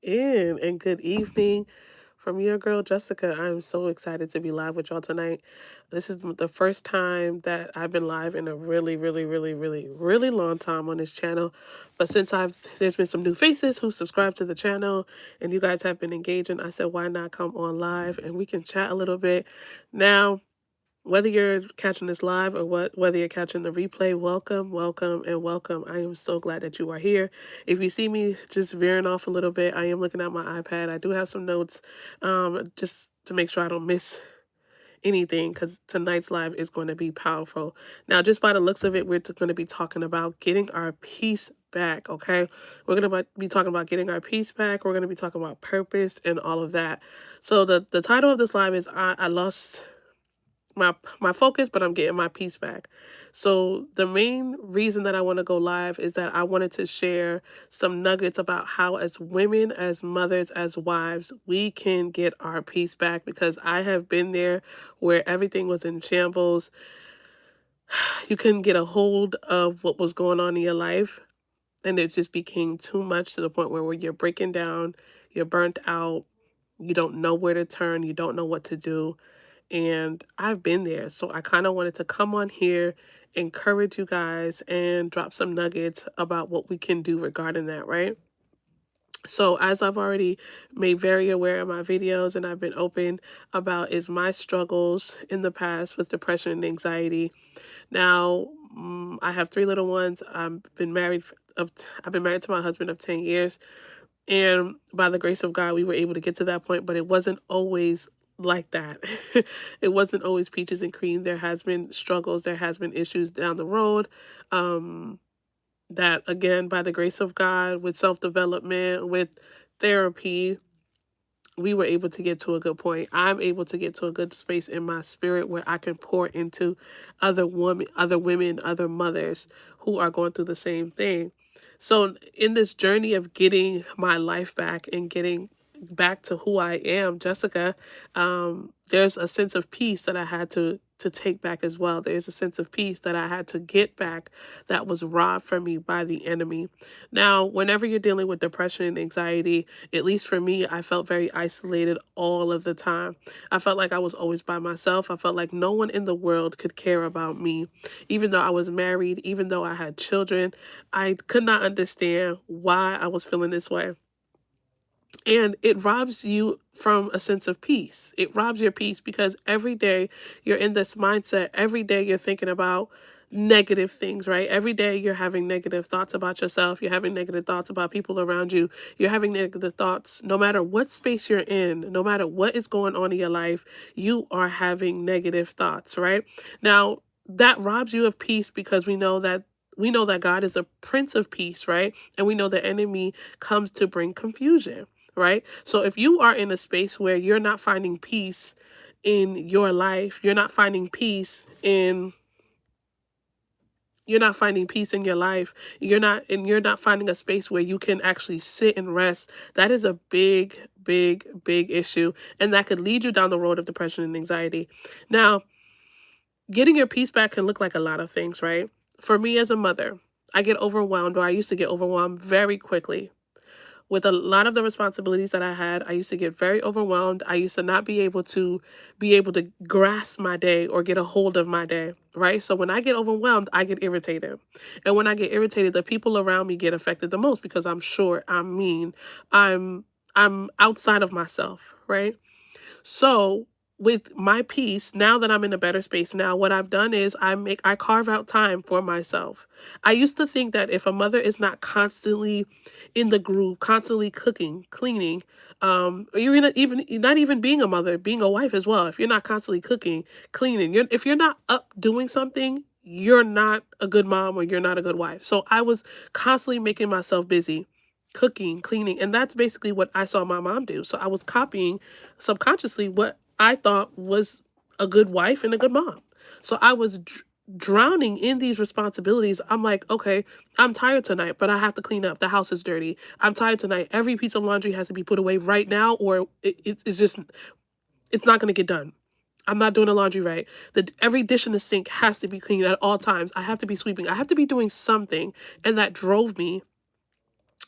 in, and good evening from your girl Jessica. I'm so excited to be live with y'all tonight. This is the first time that I've been live in a really long time on this channel. But since there's been some new faces who subscribed to the channel and you guys have been engaging, I said why not come on live and we can chat a little bit. Now, whether you're catching this live or whether you're catching the replay, welcome, welcome, and welcome. I am so glad that you are here. If you see me just veering off a little bit, I am looking at my iPad. I do have some notes, just to make sure I don't miss anything, because tonight's live is going to be powerful. Now, just by the looks of it, we're going to be talking about getting our peace back, okay? We're going to be talking about getting our peace back. We're going to be talking about purpose and all of that. So the title of this live is I lost my focus, but I'm getting my peace back. So the main reason that I want to go live is that I wanted to share some nuggets about how, as women, as mothers, as wives, we can get our peace back, because I have been there where everything was in shambles. You couldn't get a hold of what was going on in your life, and it just became too much, to the point where you're breaking down, you're burnt out, you don't know where to turn, you don't know what to do. And I've been there. So I kind of wanted to come on here, encourage you guys, and drop some nuggets about what we can do regarding that, right? So as I've already made very aware in my videos and I've been open about, is my struggles in the past with depression and anxiety. Now, I have 3 little ones. I've been married to my husband of 10 years. And by the grace of God, we were able to get to that point, but it wasn't always like that. It wasn't always peaches and cream. There has been struggles, there has been issues down the road. That again, by the grace of God, with self-development, with therapy, we were able to get to a good point. I'm able to get to a good space in my spirit where I can pour into other women, other mothers who are going through the same thing. So in this journey of getting my life back and getting back to who I am, Jessica, there's a sense of peace that I had to take back as well. There's a sense of peace that I had to get back that was robbed from me by the enemy. Now, whenever you're dealing with depression and anxiety, at least for me, I felt very isolated all of the time. I felt like I was always by myself. I felt like no one in the world could care about me. Even though I was married, even though I had children, I could not understand why I was feeling this way. And it robs you from a sense of peace. It robs your peace, because every day you're in this mindset. Every day you're thinking about negative things, right? Every day you're having negative thoughts about yourself. You're having negative thoughts about people around you. You're having negative thoughts no matter what space you're in, no matter what is going on in your life, you are having negative thoughts, right? Now, that robs you of peace, because we know that God is a prince of peace, right? And we know the enemy comes to bring confusion, right? So if you are in a space where you're not finding peace in your life, you're not finding peace in your life, you're not finding a space where you can actually sit and rest, that is a big issue, and that could lead you down the road of depression and anxiety. Now, getting your peace back can look like a lot of things, right? For me as a mother, I get overwhelmed, or I used to get overwhelmed very quickly. With a lot of the responsibilities that I had, I used to get very overwhelmed. I used to not be able to grasp my day or get a hold of my day, right? So when I get overwhelmed, I get irritated. And when I get irritated, the people around me get affected the most, because I'm short, I'm mean, I'm I'm outside of myself, right? So with my peace, now that I'm in a better space now, what I've done is I carve out time for myself. I used to think that if a mother is not constantly in the groove, constantly cooking, cleaning, or you're even not even being a mother, being a wife as well. If you're not constantly cooking, cleaning, if you're not up doing something, you're not a good mom or you're not a good wife. So I was constantly making myself busy, cooking, cleaning, and that's basically what I saw my mom do. So I was copying subconsciously what I thought was a good wife and a good mom. So I was drowning in these responsibilities. I'm like, okay, I'm tired tonight, but I have to clean up. The house is dirty. I'm tired tonight. Every piece of laundry has to be put away right now, or it's not going to get done. I'm not doing the laundry right. Every dish in the sink has to be clean at all times. I have to be sweeping. I have to be doing something. And that drove me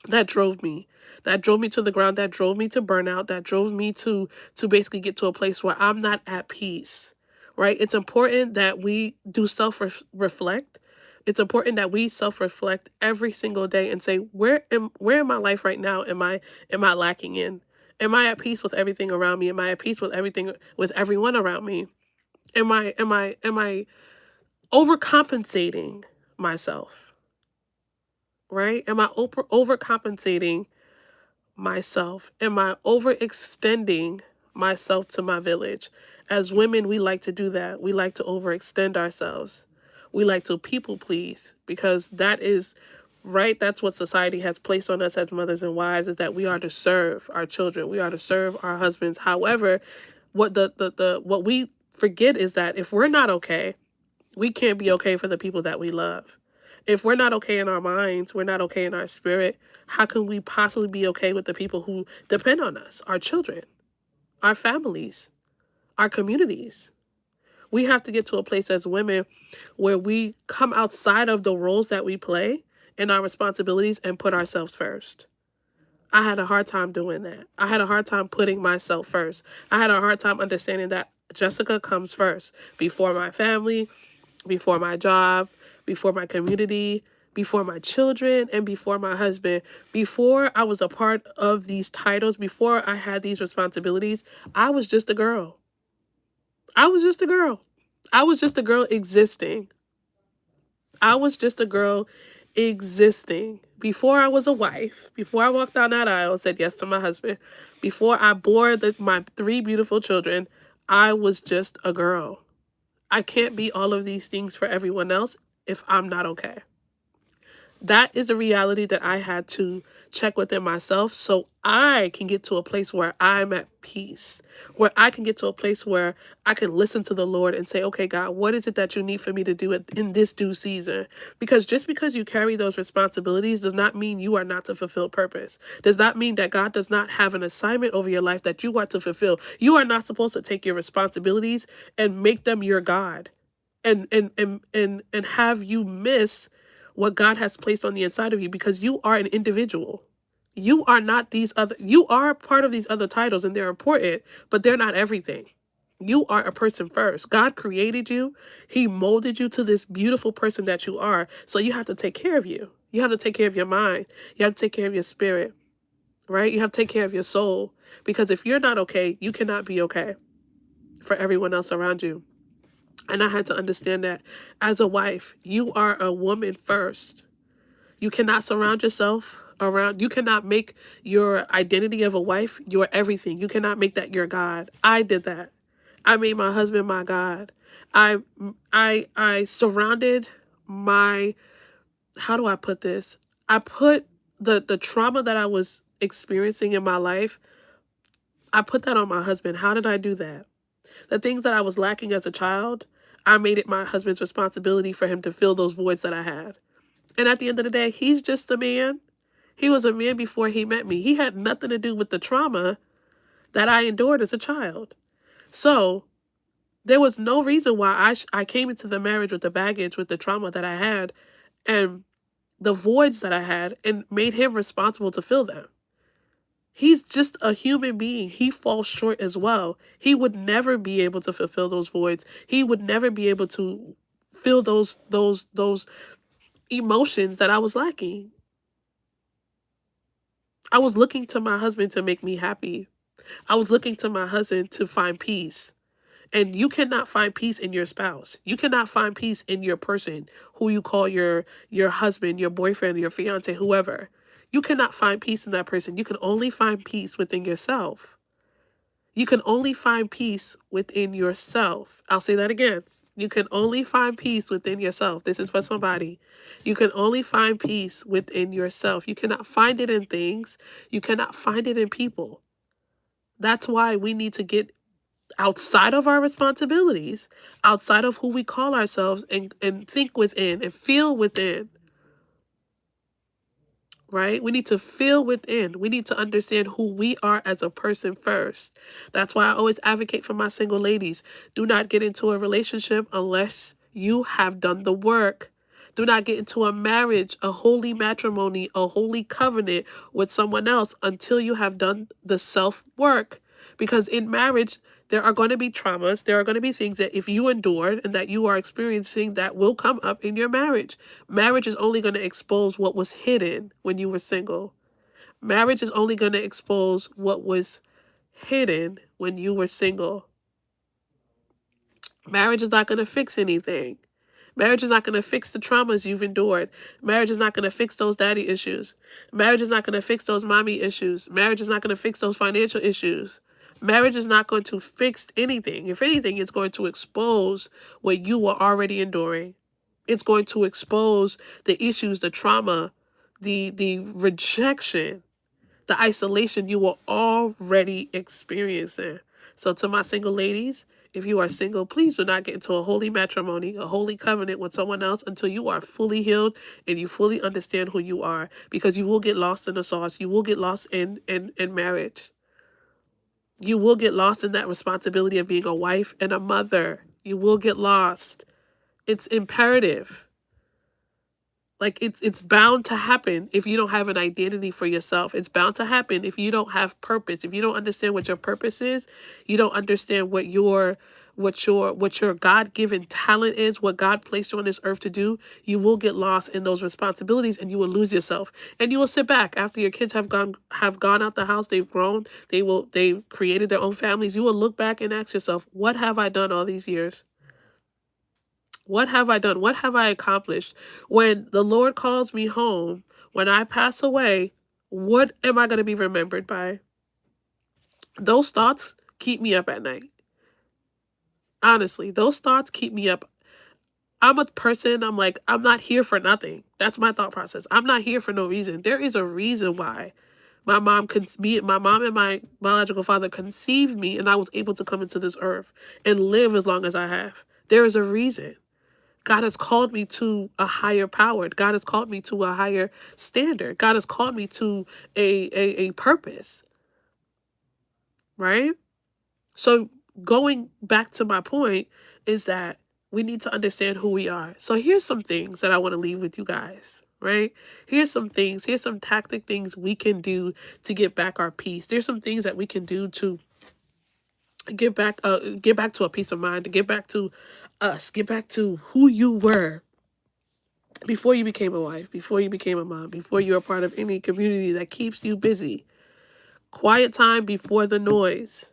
that drove me. That drove me to the ground, that drove me to burnout, that drove me to basically get to a place where I'm not at peace. Right? It's important that we do self-reflect. It's important that we self-reflect every single day and say, where in my life right now am I lacking in? Am I at peace with everything around me? Am I at peace with everything, with everyone around me? Am I overcompensating myself? Right? Am I overcompensating myself? Am I overextending myself to my village? As women, we like to do that. We like to overextend ourselves. We like to people please because that is right. That's what society has placed on us as mothers and wives, is that we are to serve our children. We are to serve our husbands. However, what we forget is that if we're not okay, we can't be okay for the people that we love. If we're not okay in our minds, we're not okay in our spirit, how can we possibly be okay with the people who depend on us, our children, our families, our communities? We have to get to a place as women where we come outside of the roles that we play and our responsibilities and put ourselves first. I had a hard time doing that. I had a hard time putting myself first. I had a hard time understanding that Jessica comes first before my family, before my job, before my community, before my children, and before my husband. Before I was a part of these titles, before I had these responsibilities, I was just a girl. I was just a girl. I was just a girl existing. I was just a girl existing. Before I was a wife, before I walked down that aisle and said yes to my husband, before I bore my 3 beautiful children, I was just a girl. I can't be all of these things for everyone else if I'm not okay. That is a reality that I had to check within myself so I can get to a place where I'm at peace, where I can get to a place where I can listen to the Lord and say, okay, God, what is it that you need for me to do in this due season? Because just because you carry those responsibilities does not mean you are not to fulfill purpose. Does not mean that God does not have an assignment over your life that you are to fulfill. You are not supposed to take your responsibilities and make them your God and have you miss what God has placed on the inside of you, because you are an individual. You are not you are part of these other titles and they're important, but they're not everything. You are a person first. God created you. He molded you to this beautiful person that you are. So you have to take care of you. You have to take care of your mind. You have to take care of your spirit, right? You have to take care of your soul, because if you're not okay, you cannot be okay for everyone else around you. And I had to understand that as a wife, you are a woman first. You cannot surround yourself around, you cannot make your identity of a wife your everything. You cannot make that your God. I did that. I made my husband my God. I surrounded my, how do I put this? I put the trauma that I was experiencing in my life, I put that on my husband. How did I do that? The things that I was lacking as a child, I made it my husband's responsibility for him to fill those voids that I had. And at the end of the day, he's just a man. He was a man before he met me. He had nothing to do with the trauma that I endured as a child. So there was no reason why I came into the marriage with the baggage, with the trauma that I had and the voids that I had, and made him responsible to fill them. He's just a human being. He falls short as well. He would never be able to fulfill those voids. He would never be able to feel those emotions that I was lacking. I was looking to my husband to make me happy. I was looking to my husband to find peace. And you cannot find peace in your spouse. You cannot find peace in your person who you call your husband, your boyfriend, your fiance, whoever. You cannot find peace in that person. You can only find peace within yourself. You can only find peace within yourself. I'll say that again. You can only find peace within yourself. This is for somebody. You can only find peace within yourself. You cannot find it in things. You cannot find it in people. That's why we need to get outside of our responsibilities, outside of who we call ourselves, and think within and feel within. Right? We need to feel within. We need to understand who we are as a person first. That's why I always advocate for my single ladies. Do not get into a relationship unless you have done the work Do not get into a marriage, a holy matrimony, a holy covenant with someone else until you have done the self work. Because in marriage, there are going to be traumas. There are going to be things that if you endured and that you are experiencing that will come up in your marriage. Marriage is only going to expose what was hidden when you were single. Marriage is only going to expose what was hidden when you were single. Marriage is not going to fix anything. Marriage is not going to fix the traumas you've endured. Marriage is not going to fix those daddy issues. Marriage is not going to fix those mommy issues. Marriage is not going to fix those financial issues. Marriage is not going to fix anything. If anything, it's going to expose what you were already enduring. It's going to expose the issues, the trauma, the rejection, the isolation you were already experiencing. So to my single ladies, if you are single, please do not get into a holy matrimony, a holy covenant with someone else until you are fully healed and you fully understand who you are, because you will get lost in the sauce. You will get lost in marriage. You will get lost in that responsibility of being a wife and a mother. You will get lost. It's imperative. Like it's bound to happen if you don't have an identity for yourself. It's bound to happen if you don't have purpose. If you don't understand what your purpose is, you don't understand what your God-given talent is, what God placed you on this earth to do, you will get lost in those responsibilities and you will lose yourself. And you will sit back after your kids have gone out the house, they've grown, they've created their own families. You will look back and ask yourself, what have I done all these years? What have I done? What have I accomplished? When the Lord calls me home, when I pass away, what am I going to be remembered by? Those thoughts keep me up at night. Honestly, those thoughts keep me up. I'm a person, I'm like, I'm not here for nothing. That's my thought process. I'm not here for no reason. There is a reason why my mom and my biological father conceived me and I was able to come into this earth and live as long as I have. There is a reason. God has called me to a higher power. God has called me to a higher standard. God has called me to a purpose, right? So going back to my point is that we need to understand who we are. So here's some things that I want to leave with you guys, right? Here's some tactic things we can do to get back our peace. There's some things that we can do to get back to a peace of mind, to get back to us, get back to who you were before you became a wife, before you became a mom, before you're a part of any community that keeps you busy. Quiet time before the noise.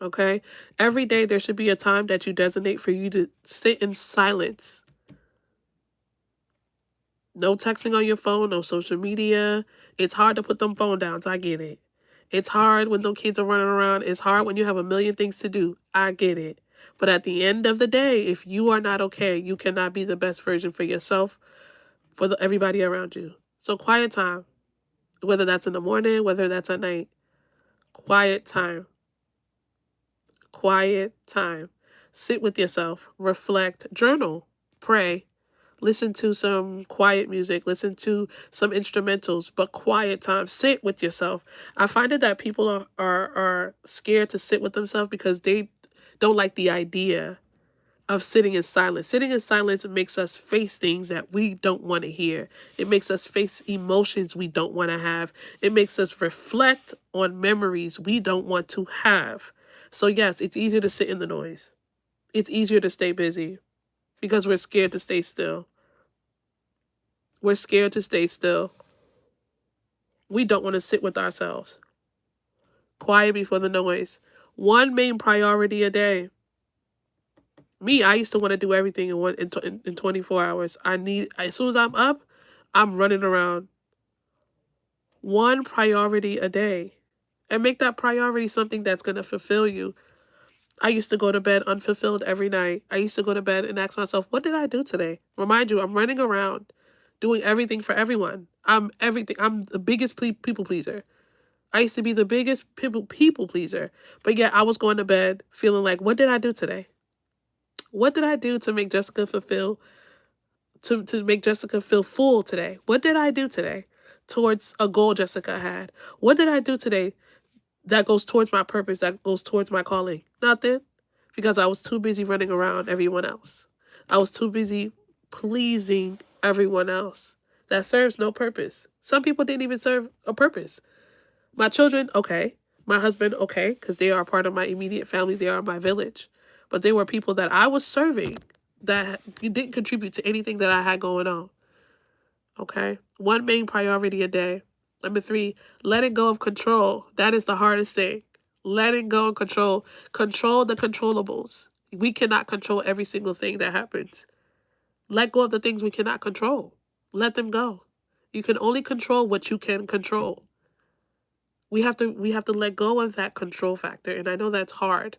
Okay? Every day there should be a time that you designate for you to sit in silence. No texting on your phone, no social media. It's hard to put them phone downs. I get it. It's hard when no kids are running around. It's hard when you have a million things to do. I get it. But at the end of the day, if you are not okay, you cannot be the best version for yourself, for everybody around you. So quiet time, whether that's in the morning, whether that's at night. Quiet time. Quiet time. Sit with yourself, reflect, journal, pray, listen to some quiet music, listen to some instrumentals, but quiet time. Sit with yourself. I find it that people are scared to sit with themselves because they don't like the idea of sitting in silence. Sitting in silence makes us face things that we don't want to hear. It makes us face emotions we don't want to have. It makes us reflect on memories we don't want to have. So yes, it's easier to sit in the noise. It's easier to stay busy because we're scared to stay still. We're scared to stay still. We don't want to sit with ourselves. Quiet before the noise. One main priority a day. Me, I used to want to do everything in 24 hours. As soon as I'm up, I'm running around. One priority a day. And make that priority something that's going to fulfill you. I used to go to bed unfulfilled every night. I used to go to bed and ask myself, what did I do today? Remind you, I'm running around doing everything for everyone. I'm everything. I'm the biggest people pleaser. I used to be the biggest people pleaser. But yet I was going to bed feeling like, what did I do today? What did I do to make Jessica to make Jessica feel full today? What did I do today towards a goal Jessica had? What did I do today that goes towards my purpose, that goes towards my calling? Nothing, because I was too busy running around everyone else. I was too busy pleasing everyone else. That serves no purpose. Some people didn't even serve a purpose. My children, okay. My husband, okay, because they are part of my immediate family. They are my village. But they were people that I was serving that didn't contribute to anything that I had going on. Okay? One main priority a day. Number 3, letting go of control. That is the hardest thing. Letting go of control. Control the controllables. We cannot control every single thing that happens. Let go of the things we cannot control. Let them go. You can only control what you can control. We have to let go of that control factor, and I know that's hard.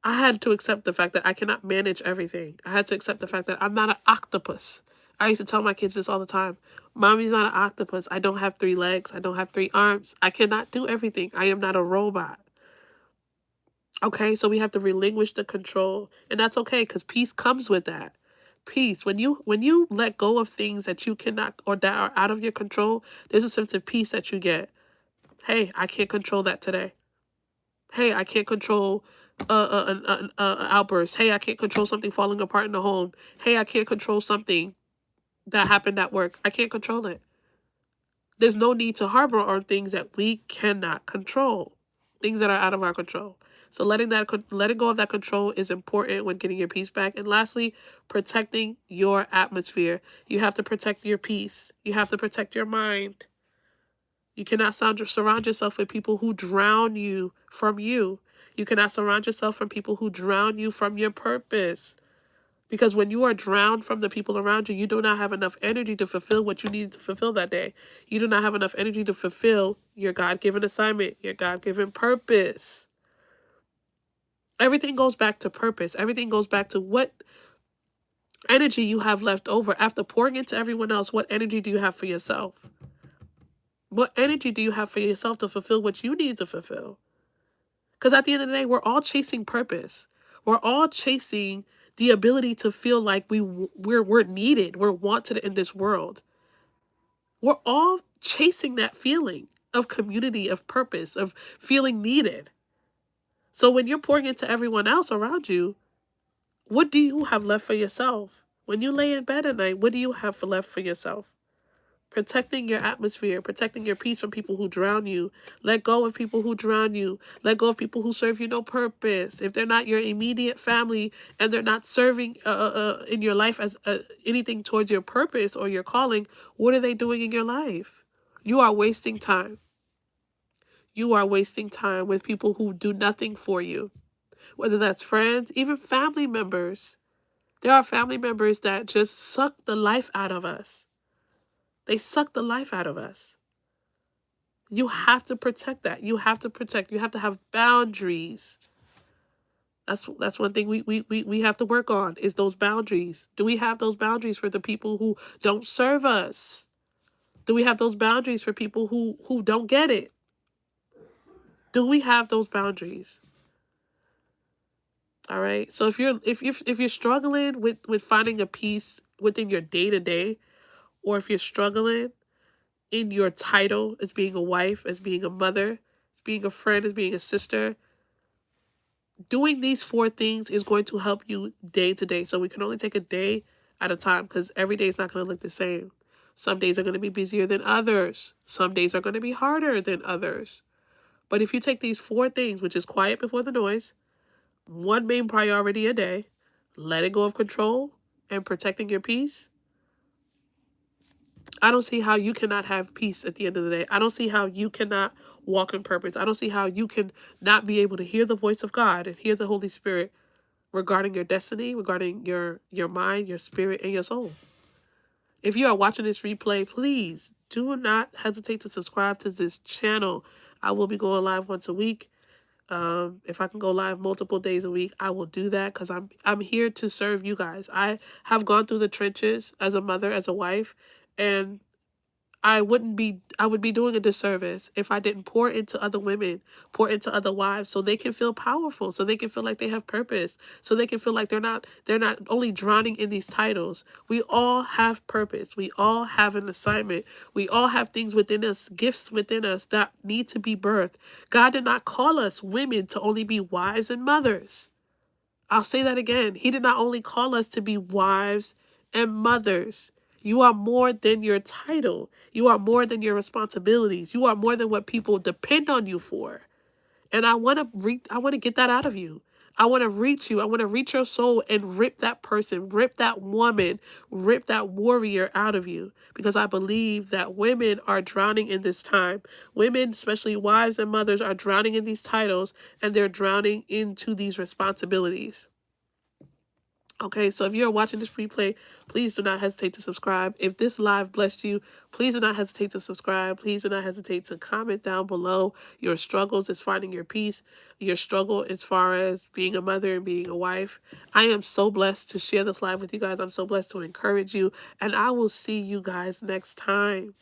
I had to accept the fact that I cannot manage everything. I had to accept the fact that I'm not an octopus. I used to tell my kids this all the time. Mommy's not an octopus. I don't have 3 legs. I don't have 3 arms. I cannot do everything. I am not a robot. Okay, so we have to relinquish the control, and that's okay because peace comes with that. Peace. When you let go of things that you cannot or that are out of your control, there's a sense of peace that you get. Hey, I can't control that today. Hey, I can't control an outburst. Hey, I can't control something falling apart in the home. Hey, I can't control something that happened at work. I can't control it. There's no need to harbor on things that we cannot control, things that are out of our control. So letting go of that control is important when getting your peace back. And lastly, protecting your atmosphere. You have to protect your peace. You have to protect your mind. You cannot surround yourself with people who drown you from you. You cannot surround yourself from people who drown you from your purpose. Because when you are drowned from the people around you, you do not have enough energy to fulfill what you need to fulfill that day. You do not have enough energy to fulfill your God-given assignment, your God-given purpose. Everything goes back to purpose. Everything goes back to what energy you have left over. After pouring into everyone else, what energy do you have for yourself? What energy do you have for yourself to fulfill what you need to fulfill? Because at the end of the day, we're all chasing purpose. We're all chasing the ability to feel like we're needed, we're wanted in this world. We're all chasing that feeling of community, of purpose, of feeling needed. So when you're pouring into everyone else around you, what do you have left for yourself? When you lay in bed at night, what do you have left for yourself? Protecting your atmosphere, protecting your peace from people who drown you. Let go of people who drown you. Let go of people who serve you no purpose. If they're not your immediate family and they're not serving in your life as anything towards your purpose or your calling, what are they doing in your life? You are wasting time. You are wasting time with people who do nothing for you. Whether that's friends, even family members. There are family members that just suck the life out of us. They suck the life out of us. You have to protect that. You have to protect. You have to have boundaries. That's one thing we have to work on is those boundaries. Do we have those boundaries for the people who don't serve us? Do we have those boundaries for people who don't get it? Do we have those boundaries? All right. So if you're struggling with finding a peace within your day-to-day, or if you're struggling in your title as being a wife, as being a mother, as being a friend, as being a sister, doing these 4 things is going to help you day to day. So we can only take a day at a time because every day is not going to look the same. Some days are going to be busier than others. Some days are going to be harder than others. But if you take these 4 things, which is quiet before the noise, one main priority a day, letting go of control, and protecting your peace, I don't see how you cannot have peace at the end of the day. I don't see how you cannot walk in purpose. I don't see how you can not be able to hear the voice of God and hear the Holy Spirit regarding your destiny, regarding your mind, your spirit, and your soul. If you are watching this replay, please do not hesitate to subscribe to this channel. I will be going live once a week. If I can go live multiple days a week, I will do that because I'm here to serve you guys. I have gone through the trenches as a mother, as a wife, and I would be doing a disservice if I didn't pour into other women, pour into other wives so they can feel powerful, so they can feel like they have purpose, so they can feel like they're not only drowning in these titles. We all have purpose. We all have an assignment. We all have things within us, gifts within us that need to be birthed. God did not call us women to only be wives and mothers. I'll say that again. He did not only call us to be wives and mothers. You are more than your title. You are more than your responsibilities. You are more than what people depend on you for. And I want to get that out of you. I want to reach you. I want to reach your soul and rip that person, rip that woman, rip that warrior out of you. Because I believe that women are drowning in this time. Women, especially wives and mothers, are drowning in these titles, and they're drowning into these responsibilities. Okay, so if you're watching this replay, please do not hesitate to subscribe. If this live blessed you, please do not hesitate to subscribe. Please do not hesitate to comment down below your struggles as finding your peace, your struggle as far as being a mother and being a wife. I am so blessed to share this live with you guys. I'm so blessed to encourage you, and I will see you guys next time.